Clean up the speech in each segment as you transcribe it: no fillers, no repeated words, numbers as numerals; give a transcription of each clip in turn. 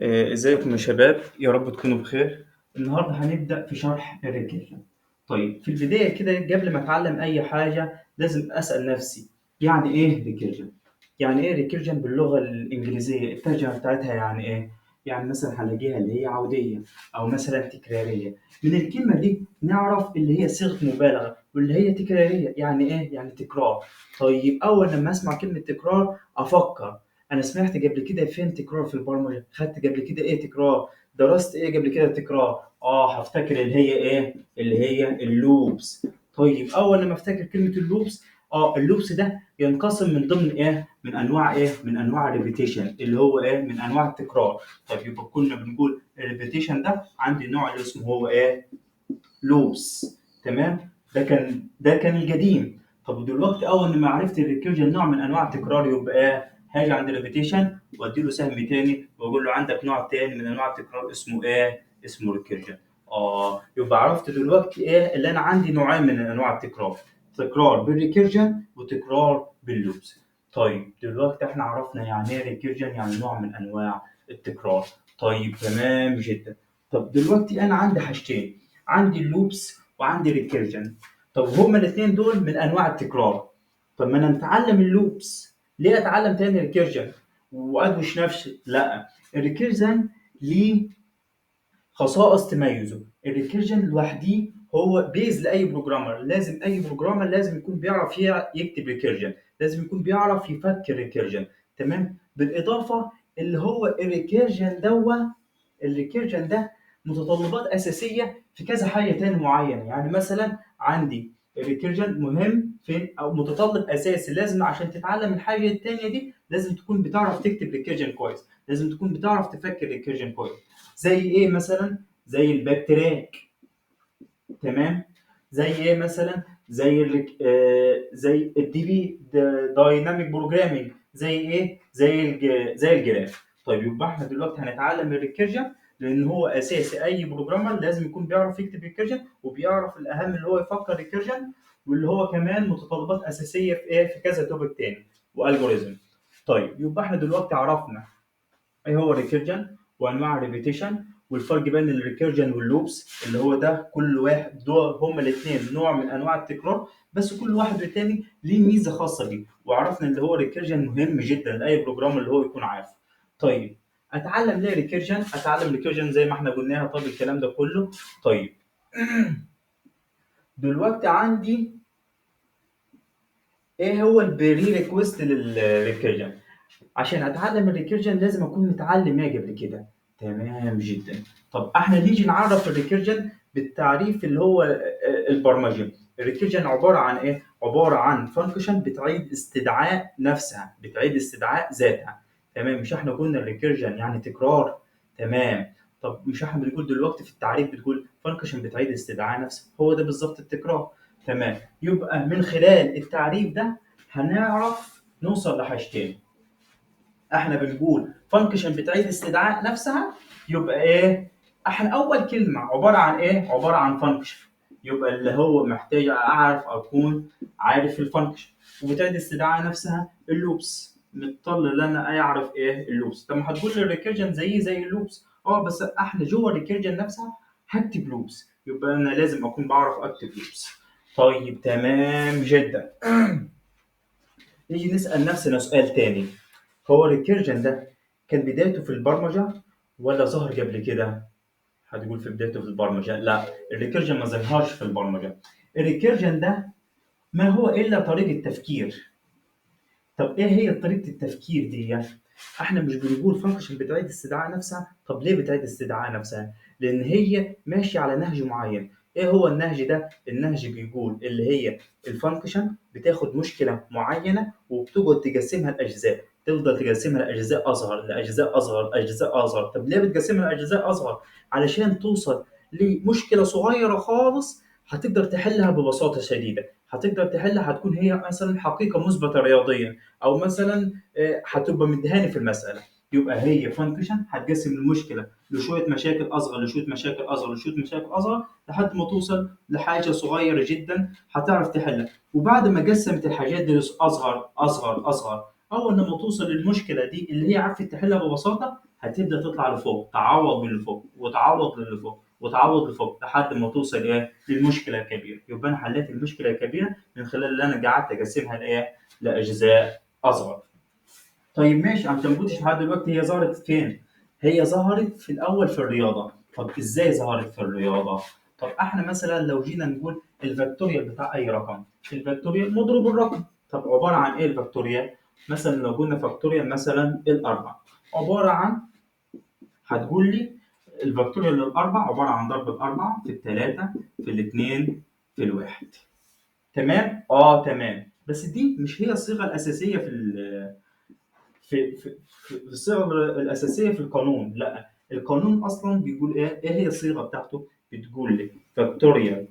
ازيكم يا شباب، يا رب تكونوا بخير. النهارده هنبدأ في شرح الريكيرجن. طيب في البداية كده قبل ما اتعلم اي حاجة لازم اسأل نفسي يعني ايه ريكيرجن؟ يعني ايه ريكيرجن باللغة الانجليزية؟ الترجمة بتاعتها يعني ايه؟ يعني مثلا هنلاقيها اللي هي عودية او مثلا تكرارية. من الكلمة دي نعرف اللي هي صيغة مبالغة، واللي هي تكرارية يعني ايه؟ يعني تكرار. طيب اول لما اسمع كلمة تكرار افكر انا سمعت قبل كده فين تكرار في البرمجه، خدت قبل كده ايه تكرار، درست ايه قبل كده تكرار. هفتكر اللي هي ايه، اللي هي اللوبس. طيب اول لما افتكر كلمه اللوبس، اللوبس ده ينقسم من ضمن ايه، من انواع ايه، من انواع الريبيتيشن اللي هو ايه، من انواع التكرار. طيب يبقى كنا بنقول الريبيتيشن ده عندي النوع اللي اسمه هو ايه، لوبس. تمام، ده كان القديم. طب دلوقتي اول ما عرفت الريكيرجن نوع من انواع التكرار يبقى ايه، هاجي عند الريبيتيشن وادي له سهم تاني واقول له عندك نوع تاني من انواع التكرار اسمه ايه، اسمه ريكيرجن. يبقى عرفت دلوقتي ايه اللي انا عندي نوعين من انواع التكرار، تكرار بالريكيرجن وتكرار باللوبس. طيب دلوقتي احنا عرفنا يعني ايه ريكيرجن، يعني نوع من انواع التكرار. طيب تمام جدا. طب دلوقتي انا عندي حاجتين، عندي اللوبس وعندي الريكيرجن. طب هما الاثنين دول من انواع التكرار. طب ما انا نتعلم اللوبس ليه اتعلم تاني ريكيرجن وادوش نفسي؟ لا، الريكيرجن ليه خصائص تميزه. الريكيرجن لوحده هو بيز لاي بروجرامر، لازم اي بروجرامر لازم يكون بيعرف يكتب ريكيرجن، لازم يكون بيعرف يفكر ريكيرجن. تمام، بالاضافه اللي هو الريكيرجن ده متطلبات اساسيه في كذا حاجه تاني معينه. يعني مثلا عندي الريكيرجن مهم فين، او متطلب اساسي لازم عشان تتعلم الحاجه التانيه دي لازم تكون بتعرف تكتب ريكيرجن كويس، لازم تكون بتعرف تفكر ريكيرجن كويس. زي ايه مثلا؟ زي الباك تراك. تمام، زي ايه مثلا؟ زي الدي بي دايناميك بروجرامينج. زي ايه؟ زي الجراف. طيب يبقى احنا دلوقتي هنتعلم الريكيرجن لان هو اساسي، اي بروجرامر لازم يكون بيعرف يكتب ريكيرجن وبيعرف الاهم اللي هو يفكر ريكيرجن، واللي هو كمان متطلبات اساسيه في ايه، في كذا توبك تاني والجوريزم. طيب يبقى احنا دلوقتي عرفنا ايه هو الريكيرجن وانواع الريبيتيشن والفرق بين الريكيرجن واللوبس، اللي هو ده كل واحد دول هما الاثنين نوع من انواع التكرار، بس كل واحد والتاني ليه ميزه خاصه بيه. وعرفنا اللي هو الريكيرجن مهم جدا لاي بروجرام اللي هو يكون عارفه. طيب اتعلم ليه ريكيرجن؟ اتعلم ريكيرجن زي ما احنا قلناها. طب الكلام ده كله طيب دلوقتي عندي ايه هو البري ريكوست للريكيرجن. عشان اتعلم الريكيرجن لازم اكون متعلم ايه قبل كده. تمام جدا. طب احنا نيجي نعرف الريكيرجن بالتعريف اللي هو البرمجي. الريكيرجن عباره عن ايه؟ عباره عن فانكشن بتعيد استدعاء نفسها، بتعيد استدعاء ذاتها. تمام، مش احنا قلنا الريكيرجن يعني تكرار؟ تمام. طب مش احنا بنقول دلوقتي في التعريف بتقول فانكشن بتعيد استدعاء نفسها، هو ده بالظبط التكرار. تمام، يبقى من خلال التعريف ده هنعرف نوصل لحاجتين. احنا بنقول فانكشن بتعيد استدعاء نفسها، يبقى ايه؟ احنا اول كلمه عباره عن ايه؟ عباره عن فانكشن. يبقى اللي هو محتاج اعرف اكون عارف الفانكشن وبتعيد استدعاء نفسها اللوبس، مضطر ان انا اعرف ايه اللوبس. طب ما هتقول لي الريكيرجن زي اللوبس، بس احنا جوه الريكيرجن نفسها هكتب لوبس، يبقى انا لازم اكون بعرف اكتب لوبس. طيب تمام جدا. نيجي نسال نفسنا سؤال تاني، هو الريكيرجن ده كان بدايته في البرمجة ولا ظهر قبل كده؟ هتقول في بدايته في البرمجة. لا، الريكيرجن ما ظهرش في البرمجة. الريكيرجن ده ما هو إلا طريقة تفكير. طب إيه هي طريقة التفكير دي؟ احنا مش بنقول فانكشن بتعيد استدعاء نفسها. طب ليه بتعيد استدعاء نفسها؟ لأن هي ماشية على نهج معين. إيه هو النهج ده؟ النهج بيقول اللي هي الفانكشن بتاخد مشكلة معينة وبتقعد تقسمها لأجزاء، تفضل تقسمها لأجزاء أصغر لأجزاء أصغر لأجزاء أصغر. طب ليه بتقسمها لأجزاء أصغر؟ علشان توصل لمشكلة صغيرة خالص هتقدر تحلها ببساطة شديدة. هتقدر تحلها، هتكون هي مثلا حقيقة مثبتة رياضيا، أو مثلا هتبقى مدهاني في المسألة. يبقى هي فانكشن هتقسم المشكلة لشوية مشاكل أصغر لشوية مشاكل أصغر لشوية مشاكل أصغر لحد ما توصل لحاجة صغيرة جدا هتعرف تحلها. وبعد ما قسمت الحاجات دي أصغر أصغر أصغر، أول لما توصل للمشكلة دي اللي هي عرفت تحلها ببساطة هتبدا تطلع لفوق، تعوض من اللي فوق وتعوض للي فوق وتعوض لفوق لحد ما توصل للمشكله الكبيره. يبقى انا حليت المشكله الكبيره من خلال ان انا قعدت اقسمها لاجزاء اصغر. طيب ماشي، انت ما قلتش لحد دلوقتي هي ظهرت فين؟ هي ظهرت في الاول في الرياضه. طب ازاي ظهرت في الرياضه؟ طب احنا مثلا لو جينا نقول الفاكتوريال بتاع اي رقم، الفاكتوريال مضروب الرقم. طب عباره عن ايه الفاكتوريال؟ مثلا لو قلنا فاكتوريال مثلا الاربع، عباره عن، هتقول لي الفاكتوريال للاربع عباره عن ضرب الاربعه في الثلاثه في الاثنين في الواحد. تمام؟ تمام. بس دي مش هي الصيغه الاساسيه في الصيغه الاساسيه في القانون. لا، القانون اصلا بيقول ايه هي الصيغه بتاعته؟ بتقول لي فاكتوريال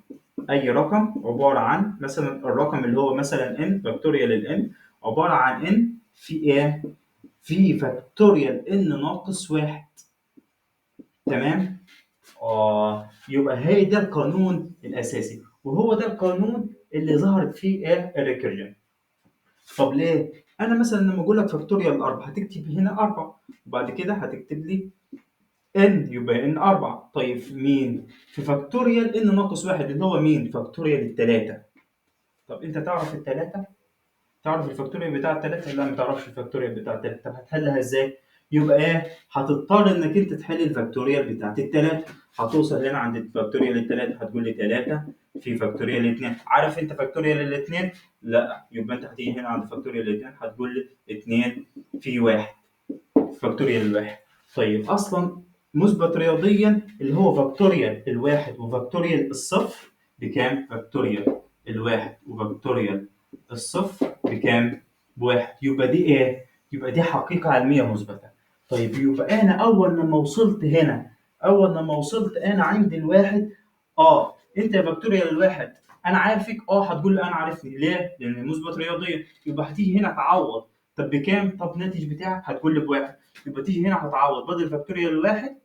اي رقم عباره عن مثلا الرقم اللي هو مثلا n، فاكتوريال الان عباره عن n في ايه؟ في فاكتوريال n ناقص واحد. تمام؟ يبقى هي ده القانون الاساسي، وهو ده القانون اللي ظهرت فيه ايه الريكيرجن. طب ليه؟ انا مثلا لما اقول لك فاكتوريال 4 هتكتب هنا 4، وبعد كده هتكتب لي ان، يبقى ان 4. طيب في مين؟ في فاكتوريال ان ناقص واحد اللي هو مين؟ فاكتوريال الثلاثه. طب انت تعرف الثلاثه؟ تعرف الفاكتوريال بتاع الثلاثه؟ لا، ما تعرفش الفاكتوريال بتاع الثلاثه. طب هتحلها ازاي؟ يبقى ايه؟ هتضطر انك انت تحل الفاكتوريال بتاعت الثلاثه. هتوصل هنا عند الفاكتوريال الثلاثه هتقول لي 3 في فاكتوريال 2. عارف انت فاكتوريال الاثنين؟ لا، يبقى انت هتيجي هنا عند فاكتوريال الاثنين هتقول لي 2 في 1 فاكتوريال الواحد. طيب اصلا مثبت رياضيا اللي هو فاكتوريال الواحد وفاكتوريال الصفر بكام؟ فاكتوريال الواحد وفاكتوريال الصفر بكام؟ بواحد. يبقى دي ايه؟ يبقى دي حقيقة علمية مثبتة. طيب يبقى انا اول لما وصلت هنا، اول لما وصلت انا عند الواحد، انت يا فاكتوريال الواحد انا عارفك، هتقول لي انا عارفني ليه؟ لان مثبت رياضيا. يبقى هتيجي هنا تعوض. طب بكام؟ طب الناتج بتاعك هتقول لي بواحد. يبقى تيجي هنا هتعوض بدل فاكتوريال الواحد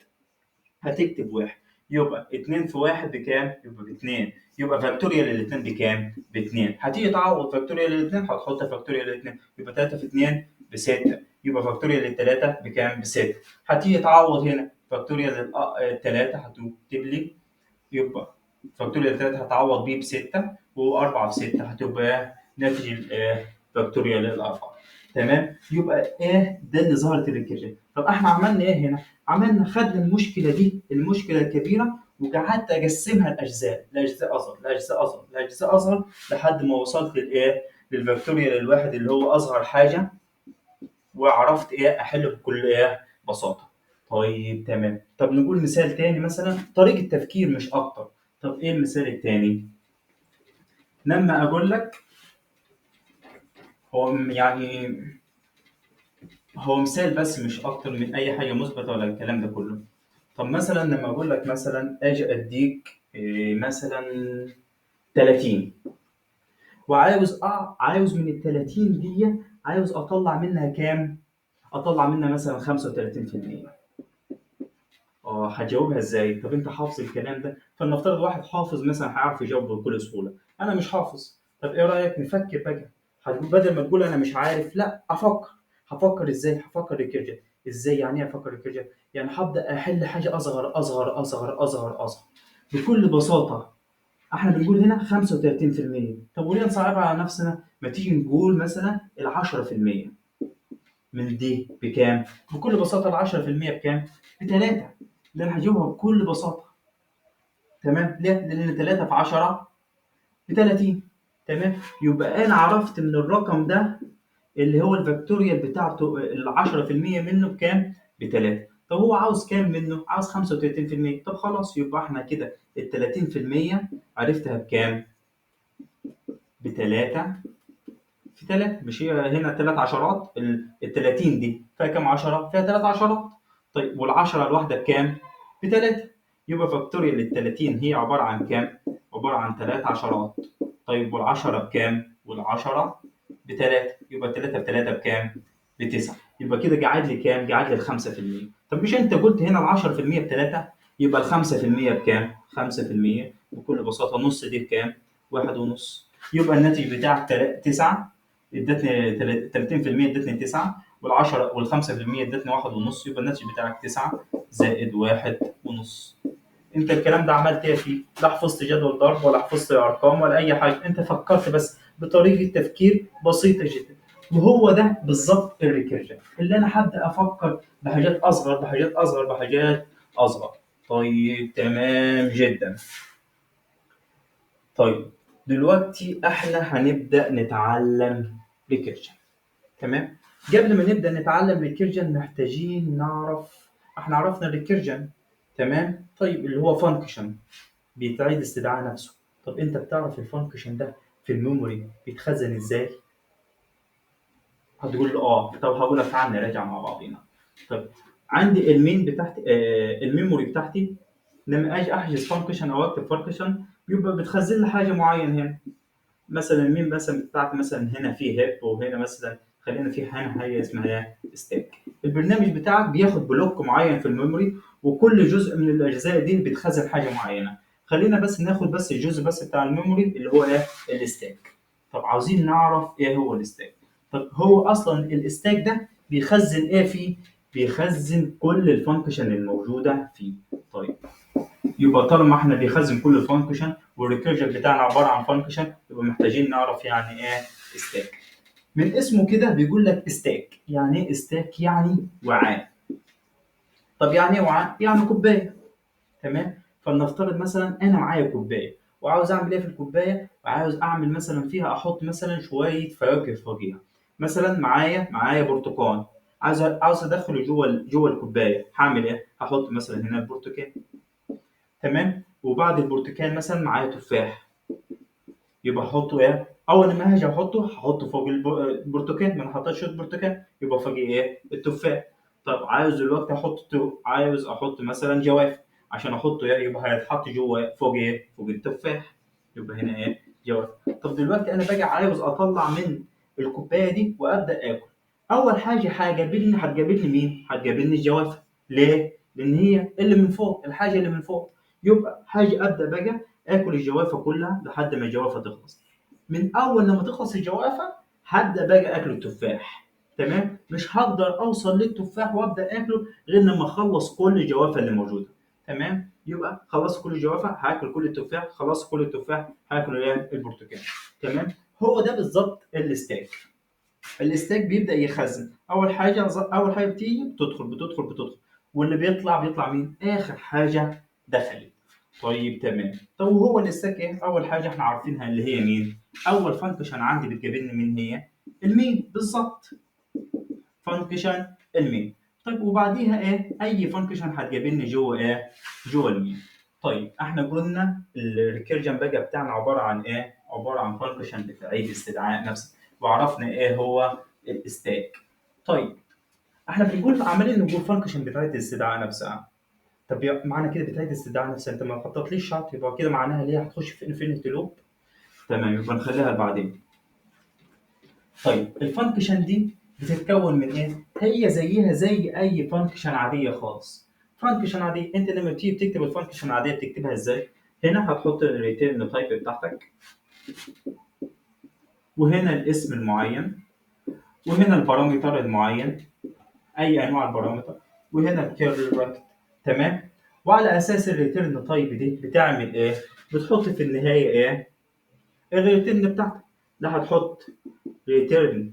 هتكتب واحد. يبقى 2 في 1 بكام؟ يبقى ب 2. يبقى فاكتوريال الاثنين بكام؟ ب 2. هتيجي تعوض فاكتوريال الاثنين هتحط فاكتوريال الاثنين، يبقى 3 في 2 ب 6. يبقى فاكتوريال الثلاثه بكام؟ ب 6. هتيجي تعوض هنا فاكتوريال الثلاثه هتكتب لي، يبقى فاكتوريال الثلاثه هتعوض بيه ب 6، و4 في 6 هتبقى ناتج فاكتوريال الاربعه. تمام؟ يبقى ده اللي ظهرت الريكيرجن. طب احنا عملنا ايه هنا؟ عملنا خدنا المشكله دي، المشكله الكبيره، وقعدت اقسمها لاجزاء اصغر لاجزاء اصغر لاجزاء اصغر لحد ما وصلت للفاكتوريال الواحد اللي هو اصغر حاجه، وعرفت احل بكل بساطه. طيب تمام. طب نقول مثال تاني، مثلا طريقه تفكير مش اكتر. طب ايه المثال التاني؟ لما اقول لك، هو يعني هو مثال بس مش اكتر من اي حاجه مثبته ولا الكلام ده كله. طب مثلا لما اقول لك مثلا اجي اديك مثلا 30، وعاوز عاوز من ال 30 دي عاوز اطلع منها كام؟ اطلع منها مثلا 35%. هتجاوبها ازاي؟ طب انت حافظ الكلام ده؟ فلنفترض واحد حافظ مثلا هيعرف يجاوب بكل سهوله. انا مش حافظ. طب ايه رايك نفكر بقى؟ هتقول بدل ما تقول انا مش عارف، لا افكر. هفكر ازاي؟ هفكر ريكيرجن. ازاي يعني ايه افكر ريكيرجن؟ يعني هبدا احل حاجه اصغر اصغر اصغر اصغر اصغر بكل بساطه. احنا بنقول هنا 35%. طب وليه نصعبها على نفسنا؟ ما تيجي نقول مثلا ال 10% من دي بكام؟ بكل بساطه ال 10% بكام؟ ب3. اللي انا هجيبها بكل بساطه. تمام؟ ليه؟ لان 3 في 10 ب 30. تمام؟ يبقى انا عرفت من الرقم ده اللي هو الفاكتوريال بتاعته ال 10% منه بكام؟ ب3. طب هو عاوز كام منه؟ عاوز 35%. طب خلاص، يبقى احنا كده ال 30% عرفتها بكام؟ ب3 في 3. مش هي هنا 3 عشرات؟ ال 30 دي فيها كام عشرة؟ فيها 3 عشرات. طيب والعشرة الواحدة بكام؟ ب3. يبقى فاكتوريال ال 30 هي عبارة عن كام؟ عبارة عن 3 عشرات. طيب والعشرة بكام؟ والعشرة ب3. يبقى 3 في 3 بكام؟ ب9. يبقى كده قاعد لي كام؟ قاعد لي ال 5%. طب مش انت قلت هنا ال 10% ب3؟ يبقى ال 5% بكام؟ 5% بكل بساطة نص دي بكام؟ واحد ونص. يبقى الناتج بتاعك 9. ادتني 30%، ادتني 9. وال10 وال5% ادتني 1.5، يبقى الناتج بتاعك 9 زائد 1.5. انت الكلام ده عملت ايه فيه؟ لا حفظت جدول ضرب ولا حفظت ارقام ولا اي حاجه، انت فكرت بس بطريقه تفكير بسيطه جدا. وهو ده بالظبط الريكيرجن، اللي انا هبدا افكر بحاجات اصغر بحاجات اصغر بحاجات اصغر. طيب تمام جدا. طيب دلوقتي احنا هنبدا نتعلم ريكيرجن. تمام. قبل ما نبدا نتعلم ريكيرجن محتاجين نعرف، احنا عرفنا الريكيرجن. تمام. طيب اللي هو فانكشن بيتعيد استدعاء نفسه. طب انت بتعرف الفانكشن ده في الميموري بيتخزن ازاي؟ هتقول له اه. طب هقول لك تعالى نراجع مع بعضينا. طب عندي المين بتاعتي، الميموري بتاعتي لما اجي احجز فانكشن او اكتب فانكشن بيبقى بتخزن لي حاجه معينه هنا. مثلا المين مثلا بتاعتي مثلا هنا في هيب، وهنا مثلا خلينا في هنا حاجه اسمها ستاك. البرنامج بتاعك بياخد بلوك معين في الميموري، وكل جزء من الاجزاء دي بتخزن حاجه معينه. خلينا بس ناخد بس الجزء بس بتاع الميموري اللي هو ايه؟ الستاك. طب عاوزين نعرف ايه هو الستاك. طب هو اصلا الستاك ده بيخزن ايه فيه؟ بيخزن كل الفانكشن الموجوده فيه. طيب يبقى طالما احنا بيخزن كل الفانكشن والريكيرجن بتاعنا عباره عن فانكشن، يبقى محتاجين نعرف يعني ايه ستاك. من اسمه كده بيقول لك ستاك. يعني ايه ستاك؟ يعني وعاء. طب يعني ايه وعاء؟ يعني كوبايه. تمام. فلنفترض مثلا انا معايا كوبايه وعاوز اعمل ايه في الكوبايه، وعاوز اعمل مثلا فيها احط مثلا شويه فواكه فوقيها. مثلا معايا برتقال، عاوز ادخله جوه الكوبايه، هعمل ايه؟ هحط مثلا هنا البرتقال. تمام. وبعد البرتقال مثلا معايا تفاح، يبقى احطه ايه؟ اول ما هاجي هحطه فوق البرتقال، ما انا حطيتش البرتقال يبقى فوق ايه؟ التفاح. طب عاوز دلوقتي عاوز احط مثلا جوافه، عشان احطه ايه؟ يبقى هيتحط جوه فوق ايه؟ فوق التفاح. يبقى هنا ايه؟ جوافه. طب دلوقتي انا باجي عاوز اطلع من الكوبايه دي وابدا اكل. اول حاجه هتقابلني مين؟ هتقابلني الجوافه. ليه؟ لان هي اللي من فوق، الحاجه اللي من فوق. يبقى حاجه ابدا بقى اكل الجوافه كلها لحد ما الجوافه تخلص. من اول لما تخلص الجوافه هبدا بقى اكل التفاح. تمام. مش هقدر اوصل للتفاح وابدا اكله غير لما اخلص كل الجوافه اللي موجوده. تمام. يبقى خلصت كل الجوافه هاكل كل التفاح، خلصت كل التفاح هاكل ايه؟ البرتقال. تمام. هو ده بالظبط الستاك. الستاك بيبدا يخزن. اول حاجه بتيجي بتدخل، واللي بيطلع مين؟ اخر حاجه دخلت. طيب تمام. طب وهو الستاك ايه؟ اول حاجه احنا عارفينها اللي هي مين؟ اول فانكشن عندي بتجيبني مين هي؟ المين بالظبط. فانكشن المين. طيب وبعديها ايه؟ اي فانكشن هتجيبني جوه ايه؟ جوه المين. طيب احنا قلنا الريكيرجن بقى بتاعنا عباره عن ايه؟ عباره عن فانكشن بتعيد استدعاء نفسها، وعرفنا ايه هو الستاك. طيب احنا بنقول عمالين نقول فانكشن بتعيد استدعاء نفسها. طب معنى كده بتعيد استدعاء نفسها، انت ما خططليش شرط، يبقى كده معناها ليه هتخش في انفينيتي لوب. تمام. يبقى نخليها بعدين. طيب الفانكشن دي بتتكون من ايه؟ هي زيها زي اي فانكشن عاديه خالص. فانكشن عاديه، انت لما بتيجي بتكتب الفانكشن العاديه بتكتبها ازاي؟ هنا هتحط الريتيرن تايب بتاعتك، وهنا الاسم المعين، وهنا البارامتر المعين، اي انواع البارامتر، وهنا الكيرل براكت. تمام. وعلى اساس الريتيرن تايب دي بتعمل ايه؟ بتحط في النهايه ايه؟ الريتيرن بتاعتك. لا هتحط ريتيرن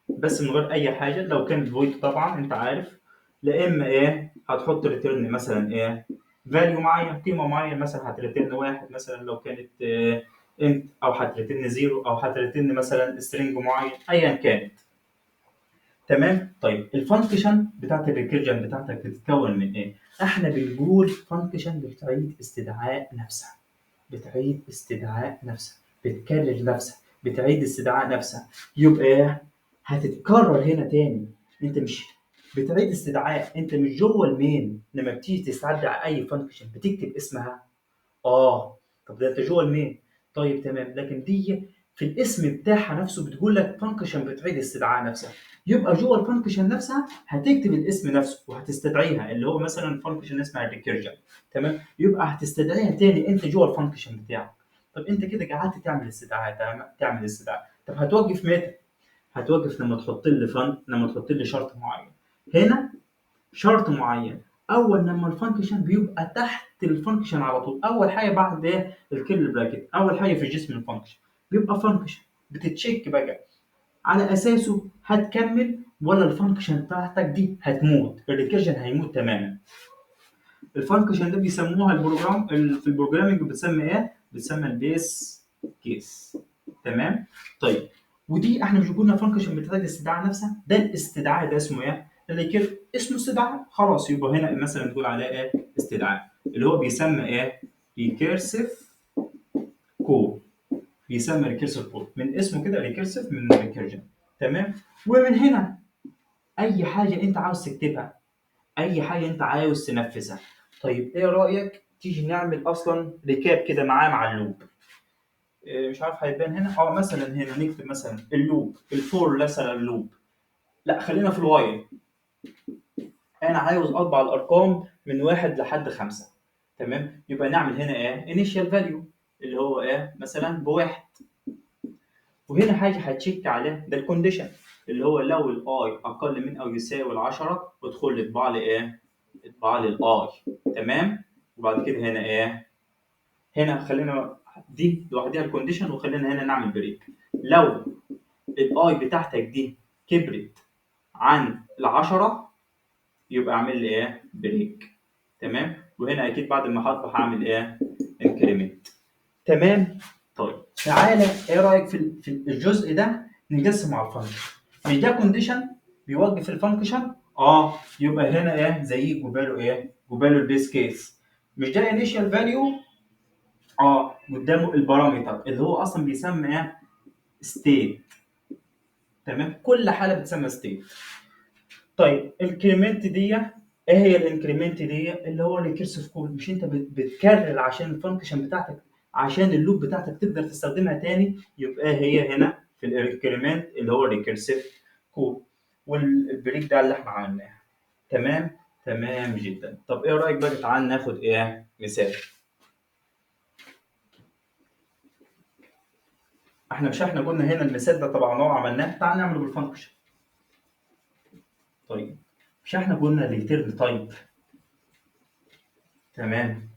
بس من غير اي حاجه لو كانت فويد طبعا انت عارف. لا اما ايه؟ هتحط ريتيرن مثلا ايه؟ فاليو معين، قيمه معين، مثلا هتريتيرن واحد مثلا لو كانت انت، او هتريتيرن زيرو، او هتريتيرن مثلا سترينج معين ايا كانت. تمام. طيب الفانكشن بتاعت الريكيرجن بتاعتك بتتكون من ايه؟ احنا بنقول فانكشن بتعيد استدعاء نفسها. بتعيد استدعاء نفسها، بتكرر نفسها، بتعيد استدعاء نفسها. يبقى إيه؟ هتتكرر هنا تاني. انت مش بتعيد استدعاء، انت مش جوه المين لما بتيجي تستدعي اي فانكشن بتكتب اسمها. اه. طب ده انت جوه المين. طيب تمام. لكن دي في الاسم بتاعها نفسه بتقول لك فانكشن بتعيد استدعاء نفسها. يبقى جوه الفانكشن نفسها هتكتب الاسم نفسه وهتستدعيها، اللي هو مثلا فانكشن اسمها ريكيرجن. تمام. يبقى هتستدعيها تاني انت جوه الفانكشن بتاعك. طب انت كده قعدت تعمل استدعاء، تعمل استدعاء. طب هتوقف متى؟ هتوقف لما تحط لي لما تحط لي شرط معين. هنا شرط معين، اول لما الفانكشن بيبقى تحت الفانكشن على طول، اول حاجه بعد ايه الكيرل براكت، اول حاجه في جسم الفانكشن بيبقى فانكشن بتتشيك بقى على اساسه هتكمل ولا الفانكشن بتاعتك دي هتموت، الريكيرجن هيموت تماما. الفانكشن ده بيسموها في البروجرامنج بتسمى ايه؟ بتسمى البيس كيس. تمام؟ طيب ودي احنا مش قلنا فانكشن بتاعت الاستدعاء نفسها؟ ده الاستدعاء ده اسمه ايه؟ اللي كده اسمه استدعاء، خلاص يبقى هنا مثلا تقول عليه ايه؟ استدعاء، اللي هو بيسمى ايه؟ ريكيرسيف كول. بيسمى ريكيرسيف كول من اسمه كده، ريكيرسيف من ريكيرجن. تمام؟ ومن هنا اي حاجه انت عاوز تكتبها، اي حاجه انت عاوز تنفذها. طيب ايه رايك تيجي نعمل اصلا ريكاب كده معاه مع اللوب؟ إيه مش عارف هيبان هنا، مثلا هنا نكتب مثلا اللوب الفور مثلا اللوب، لا خلينا في الوايل. انا عاوز اطبع الارقام من 1 لحد 5. تمام؟ يبقى نعمل هنا ايه؟ انيشال فاليو اللي هو ايه مثلا بواحد. وهنا حاجه هتشيك عليه ده الكونديشن، اللي هو لو الاي اقل من او يساوي 10 ادخل لي اطبع لي ايه؟ اطبع لي الاي. تمام؟ وبعد كده هنا ايه؟ هنا خلينا دي لوحدها الكونديشن، وخلينا هنا نعمل بريك. لو الاي بتاعتك دي كبرت عن ال10 يبقى اعمل لي ايه؟ بريك. تمام؟ وهنا اكيد بعد ما هطبع هعمل ايه؟ انكريمنت. تمام؟ طيب تعالى ايه رايك في الجزء ده نقسم على الفانكشن؟ مش ده كونديشن بيوقف الفانكشن؟ يبقى هنا ايه؟ زي جوباله ايه؟ جوباله البيس كيس. مش ده انيشال فاليو؟ قدامه البارامتر اللي هو اصلا بيسمى ايه؟ ستيت. تمام؟ كل حاله بتسمى ستيت. طيب الانكريمنت دي ايه هي الانكريمنت دي؟ اللي هو الريكيرسيف كول. مش انت بتكرر عشان الفانكشن بتاعتك، عشان اللوب بتاعتك تقدر تستخدمها تاني، يبقى هي هنا في الانكريمنت اللي هو الريكيرسيف كول. والبريك ده اللي احنا عملناه. تمام؟ تمام جدا. طب ايه رايك بقى تعال ناخد ايه مثال. احنا قلنا هنا المثال ده طبعا هو عملناه، تعال نعمله بالفانكشن. طيب مش احنا قلنا ريتيرن تايب؟ تمام؟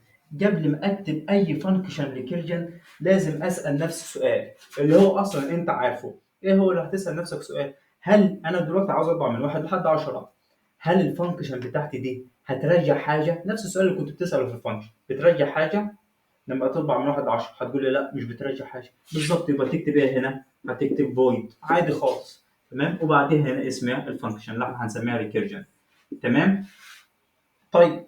قبل ما اكتب اي فانكشن ريكيرجن لازم اسال نفسي سؤال، اللي هو اصلا انت عارفه. ايه هو اللي هتسال نفسك سؤال؟ هل انا دلوقتي عاوز اطبع من 1 لحد 10، هل الفانكشن بتاعتي دي هترجع حاجه؟ نفس السؤال اللي كنت بتساله في الفانكشن، بترجع حاجه؟ لما تطبع من 1 ل10 هتقول لي لا مش بترجع حاجه. بالظبط، يبقى تكتب ايه هنا؟ هتكتب فويد عادي خالص. تمام؟ وبعدين هنا اسمها الفانكشن اللي احنا هنسميها ريكيرجن. تمام؟ طيب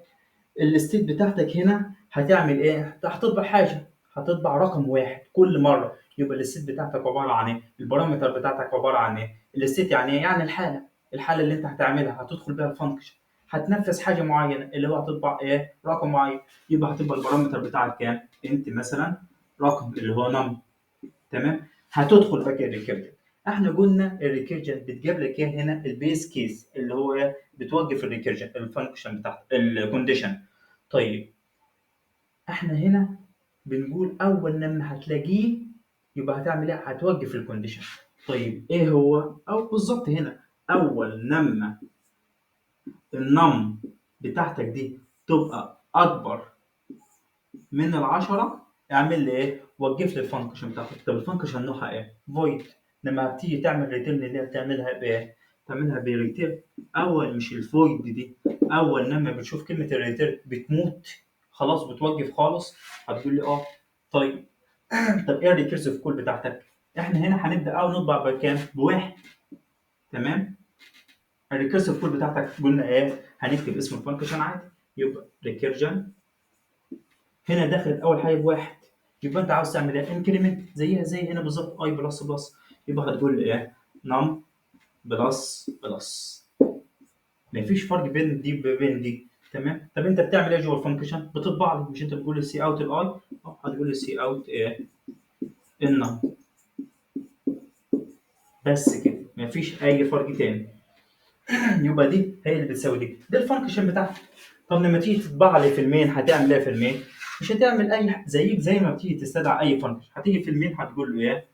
الستيت بتاعتك هنا هتعمل ايه؟ هتطبع حاجه، هتطبع رقم واحد كل مره. يبقى الستيت بتاعتك عباره عن ايه؟ البارامتر بتاعتك عباره عن ايه؟ الستيت يعني ايه؟ يعني الحاله اللي انت هتعملها هتدخل بيها الفانكشن، هتنفذ حاجه معينه اللي هو هتطبع ايه؟ رقم معين. يبقى هتبقى البارامتر بتاعك كام؟ انت مثلا رقم اللي هو نم. تمام؟ هتدخل بقى الريكيرجن. احنا قلنا الريكيرجن بتجيب لك ايه هنا؟ البيس كيس اللي هو ايه؟ بتوقف الريكيرجن الفانكشن بتاعت الكونديشن. طيب احنا هنا بنقول اول لما هتلاقيه يبقى هتعمل ايه؟ هتوقف الكونديشن. طيب ايه هو؟ او بالظبط هنا اول لما النم بتاعتك دي تبقى اكبر من 10 اعمل لي ايه؟ وقف لي الفانكشن بتاعتك. طب الفانكشن نوعها ايه؟ فويد. لما بتيجي تعمل ريتيرن اللي هي بتعملها بايه؟ تعملها بريتيرن. اول مش الفويد دي، اول لما بتشوف كلمه الريتيرن بتموت، خلاص بتوقف خالص، هتقول لي طيب. طب ايه الريكيرسيف كول بتاعتك؟ احنا هنا هنبدا نطبع بكام؟ بواحد. تمام؟ الريكيرسيف كول بتاعتك قلنا ايه؟ هنكتب اسم الفانكشن عادي، يبقى ريكيرجن هنا داخل اول حاجه بواحد. يبقى انت عاوز تعمل ايه؟ انكريمنت زيها زي هنا بالظبط، اي بلس بلس. يبقى هتقول لي ايه؟ نم بلس بلس. مفيش فرق بين دي وبين دي. تمام؟ طب انت بتعمل ايه جوه الفانكشن؟ بتطبع لي، مش انت بتقول لي سي اوت الاي؟ هتقول لي سي اوت ايه؟ النم. بس كده، مفيش اي فرق تاني. يبقى دي هي اللي بتساوي دي، ده الفانكشن بتاعتك. طب لما تيجي تطبع لي في المين هتعمل ايه في المين؟ مش هتعمل اي زيك زي ما بتيجي تستدعي اي فانكشن، هتيجي في المين هتقول له ايه؟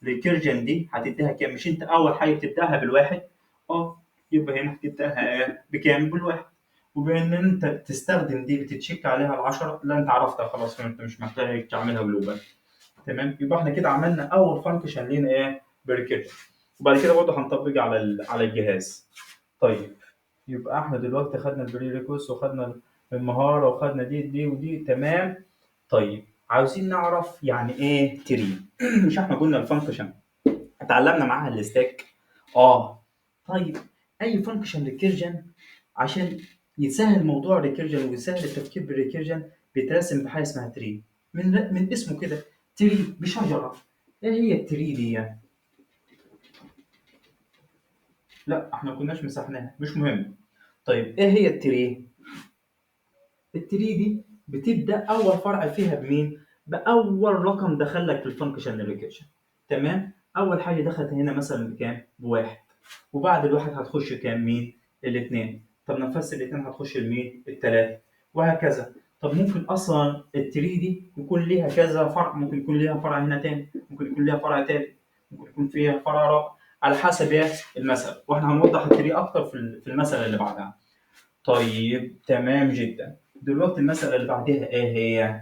الريكيرجن دي هتديها كام؟ مش انت اول حاجه بتبداها بالواحد؟ اه، يبقى هنا هتبداها بكام؟ بالواحد. وبان انت تستخدم دي بتتشيك عليها العشرة، لا انت عرفتها خلاص، فانت مش محتاج تعملها جلوبال. تمام، يبقى احنا كده عملنا اول فانكشن لينا بريكيرجن. وبعد كده برضه هنطبق على الجهاز. طيب، يبقى احنا دلوقتي خدنا البري ريكوست وخدنا المهاره وخدنا دي ودي، تمام. طيب، عاوزين نعرف يعني ايه تري. مش احنا قلنا الفانكشن اتعلمنا معاها الستاك؟ اه. طيب، اي فانكشن ريكيرجن عشان يسهل موضوع الريكيرجن ويسهل التفكير بالريكيرجن بيترسم بحاجه اسمها تري. من اسمه كده، تري بشجره. ايه هي التري دي يعني؟ لا، احنا ما كناش مسحناها، مش مهم. طيب، ايه هي التري؟ التري دي بتبدا اول فرع فيها بمين؟ باول رقم دخل لك في الفانكشن ريكيرجن. تمام، اول حاجه دخلت هنا مثلا بكام؟ بواحد. وبعد الواحد هتخش كام؟ مين؟ الاثنين. طب نفس الاثنين هتخش لمين؟ الثلاثه. وهكذا. طب ممكن اصلا التري دي يكون ليها كذا فرع، ممكن يكون ليها فرع هنا تاني، ممكن يكون ليها فرع تالت، ممكن يكون فيها فرع رابع، على حسب المثل. واحنا هنوضح التري اكتر في المثل اللي بعدها. طيب، تمام جدا. دلوقتي المسألة اللي بعدها ايه هي؟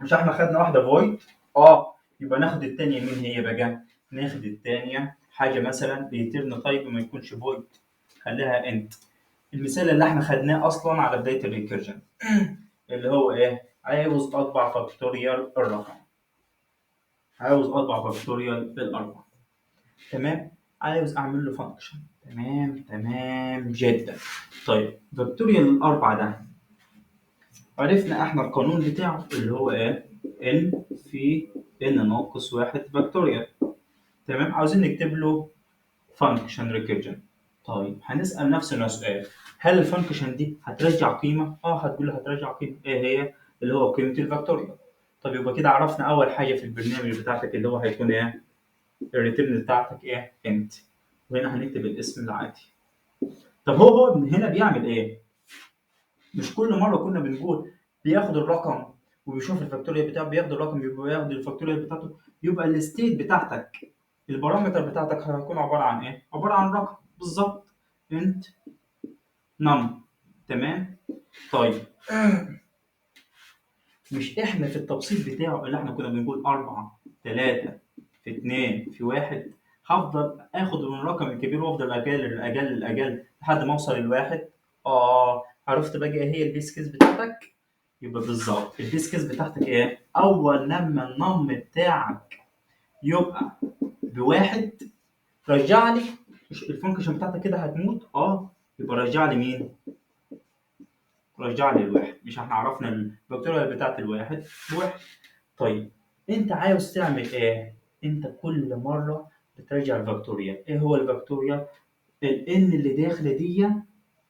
مش احنا خدنا واحدة فويد؟ اه، يبقى ناخد التانية. مين هي بقى؟ ناخد التانية حاجة مثلا ريتيرن تايب وما يكونش فويد، خليها انت. المثال اللي احنا خدناه اصلا على بداية الريكيرجن اللي هو ايه؟ عاوز اطبع فاكتوريال الرقم. عاوز اطبع فاكتوريال الارقام. تمام، عاوز اعمل له فانكشن. تمام جدا. طيب، فاكتوريال الاربعة ده عرفنا احنا القانون بتاعه اللي هو ايه؟ ان في ان ناقص واحد فاكتوريال. تمام، عاوزين نكتب له فانكشن ريكيرجن. طيب، هنسال نفسنا سؤال: هل الفانكشن دي هترجع قيمه؟ هتقول له هترجع قيمه. ايه هي؟ اللي هو قيمه الفاكتوريال. طب يبقى كده عرفنا اول حاجه في البرنامج بتاعتك اللي هو هيكون ايه؟ الريتيرن بتاعتك ايه؟ انت. وهنا هنكتب الاسم العادي. طب هو هنا بيعمل ايه؟ مش كل مره كنا بنقول بياخد الرقم وبيشوف الفاكتوريال بتاعه، بياخد الرقم يبقى ياخد الفاكتوريال بتاعته، يبقى الستيت بتاعتك، البارامتر بتاعتك هتكون عباره عن ايه؟ عباره عن رقم بالظبط. انت نم. تمام. طيب، مش احنا في التبسيط بتاعه اللي احنا كنا بنقول 4 3 في 2 في 1؟ هفضل اخد من الرقم الكبير وافضل اجل لحد ما اوصل للواحد. عرفت بقى ايه هي البيس كيس بتاعتك؟ يبقى بالظبط البيس كيس بتاعتك ايه؟ اول لما النم بتاعك يبقى بواحد، رجع لي. مش الفانكشن بتاعتك كده هتموت؟ يبقى رجع لي مين؟ رجع لي الواحد. مش احنا عرفنا الفاكتوريال بتاعت الواحد بواحد؟ طيب، انت عاوز تعمل ايه؟ انت كل مره بترجع الفاكتوريال. ايه هو الفاكتوريال؟ الان اللي داخله دي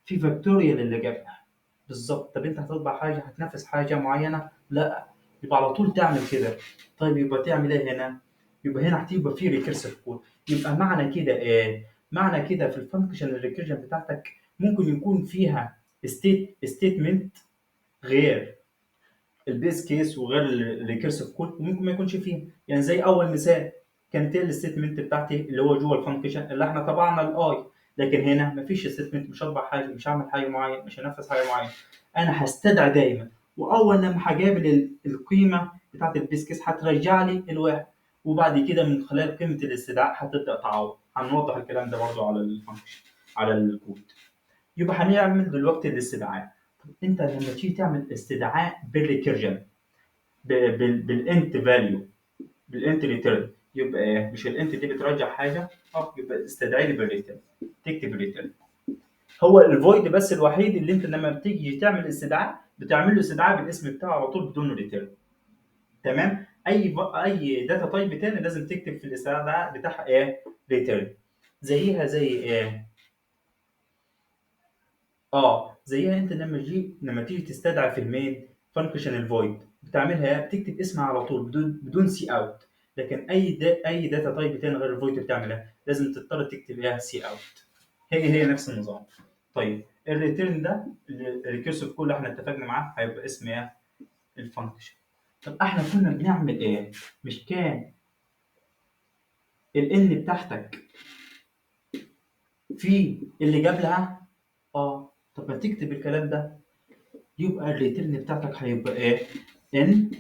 في فاكتوريال اللي جابها بالظبط. طب انت هتطبع حاجه هتنفذ حاجه معينه؟ لا، يبقى على طول تعمل كده. طيب، يبقى تعمل ايه هنا؟ يبقى هنا هتبقى في ريكيرسيف كود. يبقى معنى كده ايه؟ معنى كده في الفانكشن الريكيرجن بتاعتك ممكن يكون فيها ستيتمنت غير البيس كيس وغير الريكيرسيف كود، وممكن ما يكونش فيها. يعني زي اول مثال، كانت الستيتمنت بتاعتي اللي هو جوه الفانكشن اللي احنا طبعنا الاي، لكن هنا مفيش ستيتمنت. مش هطبع حاجه، مش هعمل حاجه معينه، مش هنفذ حاجه معينه. انا هستدعي دايما، واول لما هقابل القيمه بتاعت البيس كيس هترجع لي الواحد. وبعد كده من خلال قيمه الاستدعاء هتبدا تعوض. هنوضح الكلام ده برضو على الفانكشن، على الكود. يبقى هنعمل دلوقتي الاستدعاء. طب انت لما تيجي تعمل استدعاء بالريكيرجن بالانت فاليو، بالانت ريتيرن، يبقى ايه؟ مش الانت دي بترجع حاجه؟ يبقى استدعي لي بالريتيرن. تكتب ريتيرن. هو الفويد بس الوحيد اللي انت لما بتيجي تعمل استدعاء بتعمل له استدعاء بالاسم بتاعه على طول بدون ريتيرن. تمام، اي داتا تايب تاني لازم تكتب في الاستدعاء بتاعها ايه؟ ريتيرن. زيها زي ايه؟ زيها انت لما تيجي تستدعي في المين فانكشن الفويد بتعملها ايه؟ بتكتب اسمها على طول بدون سي اوت. لكن اي داتا تايب تاني غير الفويد بتعملها لازم تضطر تكتب اياها سي اوت. هي نفس النظام. طيب، الريتيرن ده الريكيرسيف كود اللي احنا اتفقنا معاه هيبقى اسمه الفانكشن. طب احنا كنا بنعمل ايه؟ مش كان الN بتاعتك في اللي قبلها طب ما تكتب الكلام ده، يبقى الريتيرن بتاعتك هيبقى ايه؟ N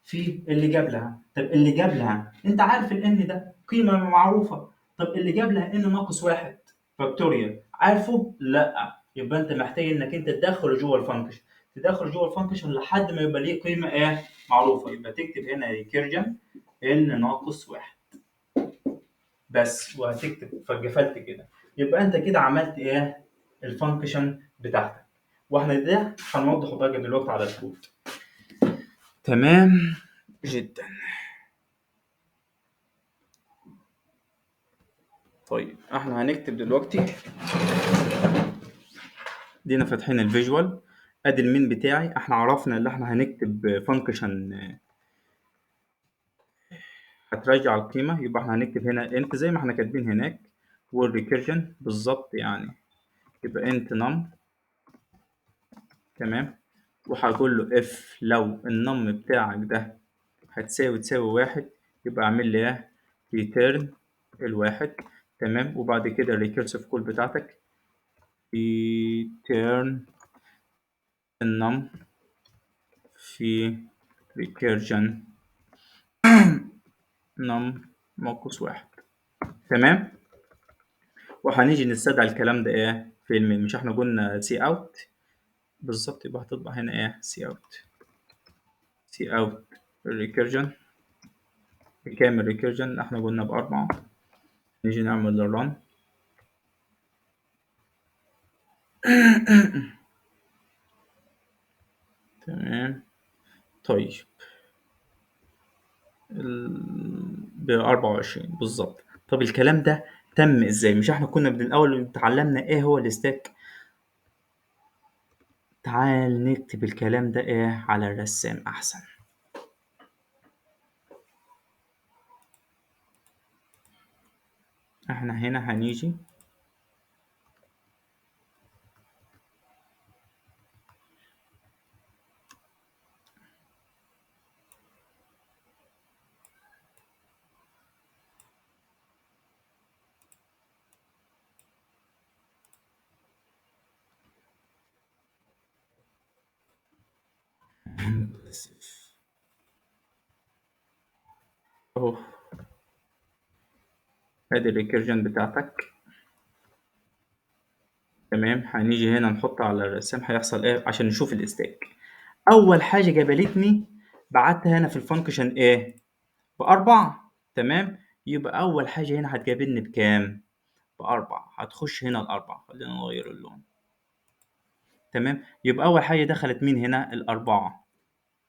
في اللي قبلها. طب اللي قبلها انت عارف الN ده قيمة معروفة، طب اللي قبلها N ناقص واحد فاكتوريال، عارفه؟ لا، يبقى انت محتاج انك انت تدخله جوه الفانكشن، تدخل جوه الفانكشن لحد ما يبقى ليه قيمة ايه؟ معروفة. يبقى تكتب هنا ريكيرجن N ناقص واحد بس، وهتكتب فجفلت كده. يبقى انت كده عملت ايه؟ الفانكشن بتاعتك. واحنا ده هنوضحه بقى دلوقتي على الكود. تمام جدا. طيب احنا هنكتب دلوقتي، دينا فاتحين الفيجوال، ادي المين بتاعي. احنا عرفنا ان احنا هنكتب فانكشن هترجع القيمه، يبقى احنا هنكتب هنا انت زي ما احنا كاتبين هناك، والريكيرجن بالظبط يعني، يبقى انت نم. تمام. وهقول له اف لو النم بتاعك ده تساوي واحد، يبقى اعمل لي ايه؟ ريتيرن الواحد. تمام. وبعد كده الريكيرسيف كول بتاعتك return النم في recursion num ناقص واحد. تمام. وهنيجي نستدعي الكلام ده ايه في المين، مش احنا قلنا سي اوت؟ بالظبط، يبقى هتطبع هنا ايه؟ سي اوت. سي اوت الريكيرجن بكام؟ الريكيرجن احنا قلنا بأربعة. نيجي نعمل الرن. تمام. طيب ب24 بالظبط. طب الكلام ده تم ازاي؟ مش احنا كنا من الاول اتعلمنا ايه هو الستاك؟ تعال نكتب الكلام ده ايه على الرسام احسن. احنا هنا هنيجي اهو، ادي الريكيرجن بتاعتك. تمام. هنيجي هنا نحط على الرسام هيحصل ايه عشان نشوف الاستاك. اول حاجه جبلتني بعتها هنا في الفانكشن ايه؟ بأربعة. تمام. يبقى اول حاجه هنا هتجابلني بكام؟ بأربعة. هتخش هنا الأربعة، خلينا نغير اللون. تمام. يبقى اول حاجه دخلت مين هنا؟ الأربعة.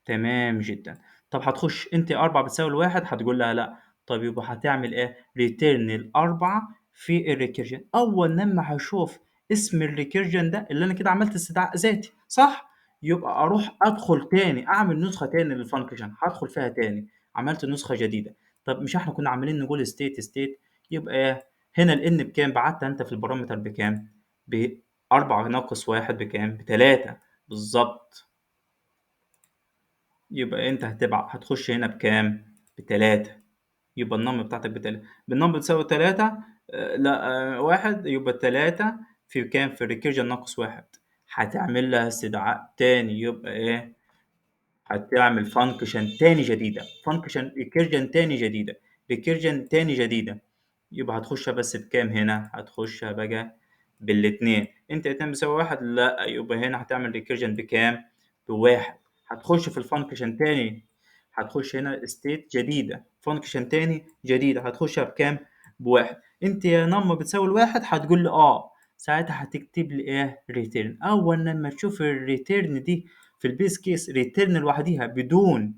تمام جدا. طب هتخش انت 4 بتساوي الواحد، هتقول لها لا. طب يبقى هتعمل ايه؟ ريتيرن الأربعة في الريكيرجن. أول لما هشوف اسم الريكيرجن ده اللي أنا كده عملت استدعاء ذاتي صح؟ يبقى أروح أدخل تاني أعمل نسخة تاني للفانكشن، هدخل فيها تاني، عملت نسخة جديدة. طب مش احنا كنا عاملين نقول ستيت؟ يبقى ايه؟ هنا الN بكام؟ بعتها أنت في البارامتر بكام؟ بأربعة ناقص واحد بكام؟ بتلاتة بالظبط. يبقى انت هتخش هنا بكام؟ بتلاتة. يبقى النم بتاعتك بتلاتة، بالنم بتساوي تلاتة. لا واحد، يبقى تلاتة في كام؟ في الريكيرجن ناقص واحد. هتعمل لها استدعاء تاني، يبقى ايه؟ هتعمل فانكشن تاني جديدة، فانكشن ريكيرجن تاني جديدة، ريكيرجن تاني جديدة. يبقى هتخشها بس بكام هنا؟ هتخشها بقى بالاتنين. انت اتنين بيساوي واحد؟ لا، يبقى هنا هتعمل ريكيرجن بكام؟ بواحد. هتخش في الفانكشن تاني، هتخش هنا ستيت جديدة، فانكشن تاني جديدة، هتخشها بكام؟ بواحد. انت يا نم بتساوي الواحد، هتقول لي ساعتها هتكتب لي ايه؟ ريتيرن. اول لما تشوف الريتيرن دي في البيس كيس ريتيرن لوحديها بدون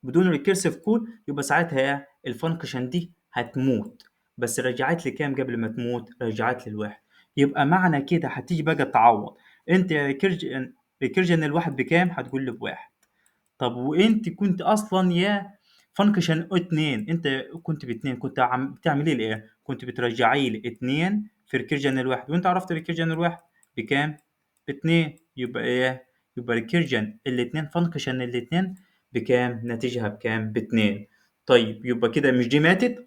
ريكيرسيف كول، يبقى ساعتها إيه؟ الفانكشن دي هتموت. بس رجعت لي كام قبل ما تموت؟ رجعت لي الواحد. يبقى معنى كده هتيجي بقى تعوض. انت يا ريكيرجن الواحد بكام؟ هتقول لي بواحد. طب وانت كنت اصلا يا فانكشن اتنين، انت كنت باتنين، كنت بتعملي لي ايه؟ كنت بترجعي لي اتنين في ريكيرجن الواحد، وانت عرفت ريكيرجن الواحد بكام؟ باتنين. يبقى ايه؟ يبقى ريكيرجن الاتنين، فانكشن الاتنين بكام؟ ناتجها بكام؟ باتنين. طيب يبقى كده مش دي ماتت؟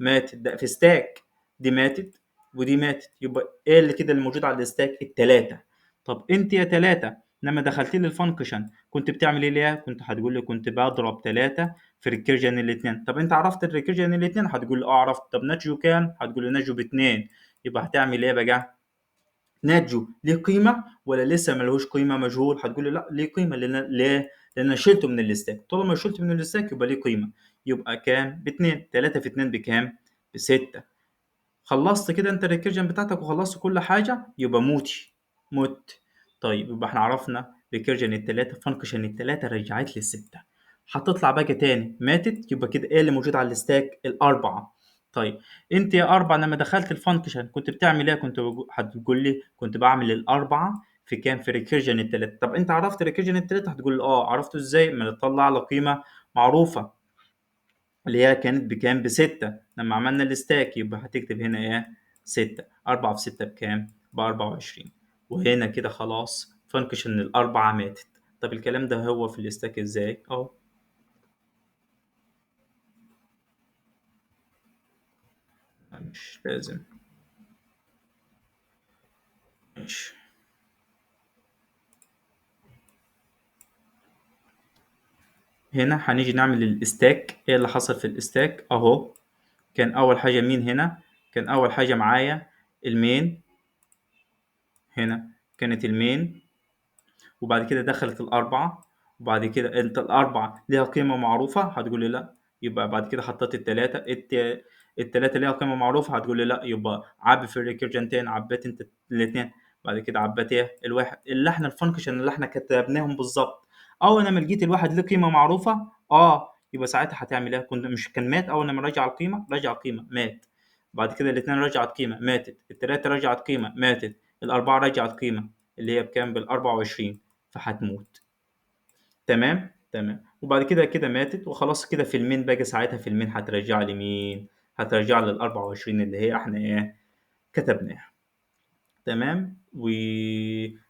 ماتت، ده في stack، دي ماتت ودي ماتت، يبقى إيه اللي كده اللي موجود على الstack؟ ال3. طب أنتِ يا 3 لمّا دخلتِ لي الfunction كنت بتعمل إيه ليها؟ كنت هتقول لي كنت باضرب 3 في recursion الاتنين. طب أنت عرفت الrecursion الاتنين؟ هتقول لي عرفت. طب ناتجه كام؟ هتقول لي ناتجه ب2. يبقى هتعمل إيه بقى؟ ناتجه ليه قيمة والّا لسه ما لهوش قيمة مجهول؟ هتقول لي لأ ليه قيمة، ليه؟ لأن أنا شِلته من الstack، طالما شِلته من الstack يبقى ليه قيمة. يبقى كام؟ ب2. 3 في 2 بكام؟ ب6. خلّصت كده أنت الrecursion بتاعتك وخلّصت كل حاجة، يبقى مُت. طيب يبقى إحنا عرفنا recursion ال3 function ال3 رجعت لي ال6. هتطلع بقى تاني ماتت، يبقى كده إيه اللي موجود على الstack؟ ال4. طيب أنت يا 4 لمّا دخلت الfunction كنت بتعمل إيه؟ هتقول لي كنت باعمل ال4 في كام؟ في recursion ال3. طب أنت عرفت recursion ال3؟ هتقول لي عرفته إزاي؟ ما نطلّع له قيمة معروفة اللي هي كانت بكام؟ ب6. لمّا عملنا الstack يبقى هتكتب هنا إيه؟ 6. 4 في 6 بكام؟ ب24. وهنا كده خلاص function ال4 ماتت. طب الكلام ده هو في الstack إزاي؟ أهو. مش لازم. ماشي. هنا هنيجي نعمل الstack. إيه اللي حصل في الstack؟ أهو. كان أول حاجة مين هنا؟ كان أول حاجة معايا الmain. هنا كانت الmain وبعد كده دخلت الأربعة. وبعد كده أنت الأربعة ليها قيمة معروفة؟ هتقول لي لأ. يبقى بعد كده حطيت التلاتة. التلاتة ليها قيمة معروفة؟ هتقول لي لأ. يبقى عبي في الريكيرجن تاني، عبيت أنت الاتنين. بعد كده عبيت إيه؟ الواحد. اللي إحنا الفانكشن اللي إحنا كتبناهم بالظبط. أول لما لقيت الواحد له قيمة معروفة يبقى ساعتها هتعمل إيه؟ كنت مش كان مات أول لما رجع القيمة؟ رجع القيمة مات. بعد كده الاتنين رجعت قيمة ماتت. التلاتة رجعت قيمة ماتت. الأربعة رجعت قيمة اللي هي بكام؟ بال24. فهتموت. تمام. وبعد كده ماتت وخلاص. كده في المين بقى ساعتها في المين هترجع لي مين؟ هترجع لي ال 24 اللي هي احنا ايه كتبناها. تمام.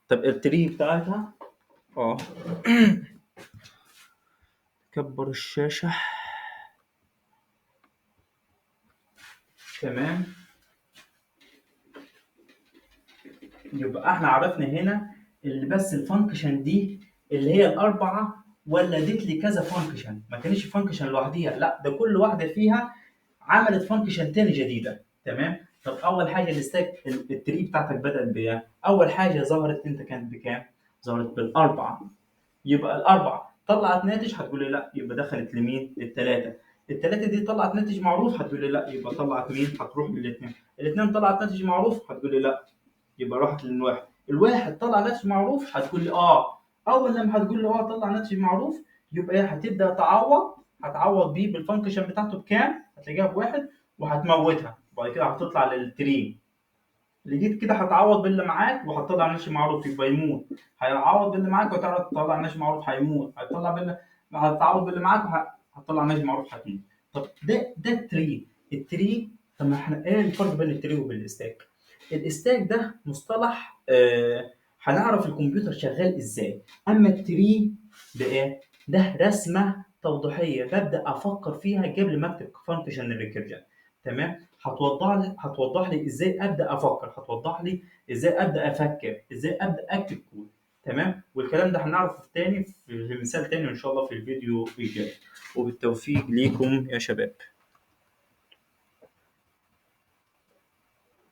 طب التري بتاعتها اه كبر الشاشة. تمام. يبقى احنا عرفنا هنا اللي بس الفانكشن دي اللي هي الأربعة، ولا اديت لي كذا فانكشن؟ ما كانش فانكشن لوحديها، لا ده كل واحدة فيها عملت فانكشن تاني جديدة. تمام. طب أول حاجة الستاك التري بتاعتك بدأت بإيه؟ أول حاجة ظهرت أنت كانت بكام؟ ظهرت بالأربعة. يبقى الأربعة طلعت ناتج؟ هتقول لي لا. يبقى دخلت لمين؟ التلاتة. التلاتة دي طلعت ناتج معروف؟ هتقول لي لا. يبقى طلعت مين؟ هتروح للاثنين. الاثنين طلعت ناتج معروف؟ هتقول لي لا. يبقى راحت للواحد. الواحد طلع ناتج معروف؟ هتقول لي اول لما هتقول لي طلع ناتج معروف يبقى ايه؟ هتبدا تعوض. هتعوض بيه بالفانكشن بتاعته بكام؟ هتلاقيها بواحد وهتموتها. وبعد كده هتطلع للتري. لقيت كده هتعوض باللي معاك وهتطلع ناتج معروف يبقى يموت. هيعوض باللي معاك وتعرف تطلع ناتج معروف هيموت. هتعوض باللي معاك هتطلع ناتج معروف هتموت. طب ده التري. التري. طب ما احنا ايه الفرق بين التري وبالاستاك؟ الاستاك ده مصطلح هنعرف الكمبيوتر شغال ازاي. اما التري ده ايه؟ ده رسمه توضيحيه ببدا افكر فيها قبل ما اكتب فانكشن الريكيرجن. تمام. هتوضح لي ازاي ابدا افكر، هتوضح لي ازاي ابدا افكر، ازاي ابدا اكتب كود. تمام. والكلام ده هنعرفه تاني في مثال تاني ان شاء الله في الفيديو الجاي. وبالتوفيق ليكم يا شباب.